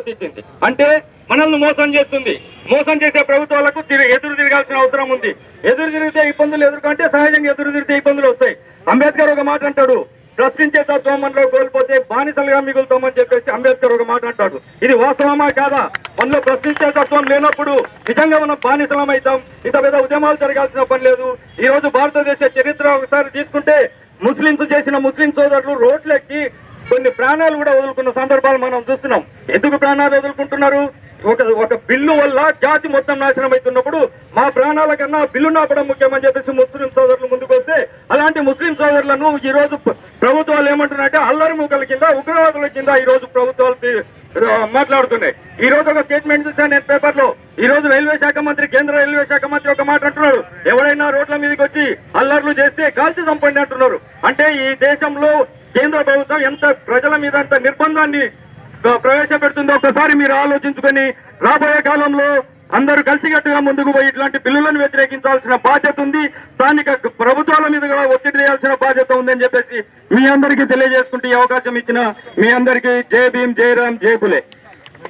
మద్దతు ఇచ్చింది. అంటే మనల్ని మోసం చేస్తుంది. మోసం చేసే ప్రభుత్వాలకు ఎదురు తిరగాల్సిన అవసరం ఉంది. ఎదురు తిరిగితే ఇబ్బందులు ఎదుర్కొంటే సహజంగా ఎదురు తిరిగితే ఇబ్బందులు వస్తాయి. అంబేద్కర్ ఒక మాట అంటాడు, ప్రశ్నించే తత్వం మనలో కోల్పోతే బానిసలుగా మిగులుతామని చెప్పేసి అంబేద్కర్ ఒక మాట అంటాడు. ఇది వాస్తవమా కాదా? మనలో ప్రశ్నించే తత్వం లేనప్పుడు నిజంగా మనం బానిసలం అవుతాం. ఇంత పెద్ద ఉద్యమాలు జరగాల్సిన పని లేదు. ఈ రోజు భారతదేశ చరిత్ర ఒకసారి తీసుకుంటే ముస్లింస్ చేసిన ముస్లిం సోదరులు రోడ్లెక్కి కొన్ని ప్రాణాలు కూడా వదులుకున్న సందర్భాలు మనం చూస్తున్నాం. ఎందుకు ప్రాణాలు వదులుకుంటున్నారు? ఒక బిల్లు వల్ల జాతి మొత్తం నాశనం అవుతున్నప్పుడు మా ప్రాణాల కన్నా బిల్లు ఆపడం ముఖ్యమని చెప్పేసి ముస్లిం సోదరులు ముందుకు వస్తే, అలాంటి ముస్లిం సోదరులను ఈ రోజు ప్రభుత్వాలు ఏమంటున్నాయంటే అల్లరి మూకల కింద, ఉగ్రవాదుల కింద ఈ రోజు ప్రభుత్వాలు మాట్లాడుతున్నాయి. ఈ రోజు ఒక స్టేట్మెంట్ చూసాను నేను పేపర్ లో. ఈ రోజు రైల్వే శాఖ మంత్రి, కేంద్ర రైల్వే శాఖ మంత్రి ఒక మాట అంటున్నారు, ఎవరైనా రోడ్ల మీదకి వచ్చి అల్లర్లు చేస్తే కాల్చి చంపండి అంటున్నారు. అంటే ఈ దేశంలో కేంద్ర ప్రభుత్వం ఎంత ప్రజల మీద ఎంత నిర్బంధాన్ని ప్రవేశపెడుతుందో ఒకసారి మీరు ఆలోచించుకొని రాబోయే కాలంలో అందరూ కలిసికట్టుగా ముందుకు పోయి ఇట్లాంటి బిల్లులను వ్యతిరేకించాల్సిన బాధ్యత ఉంది. స్థానిక ప్రభుత్వాల మీద కూడా ఒత్తిడి చేయాల్సిన బాధ్యత ఉందని చెప్పేసి మీ అందరికీ తెలియజేసుకుంటూ ఈ అవకాశం ఇచ్చిన మీ అందరికీ జై భీమ్, జై రామ్, జై పులే.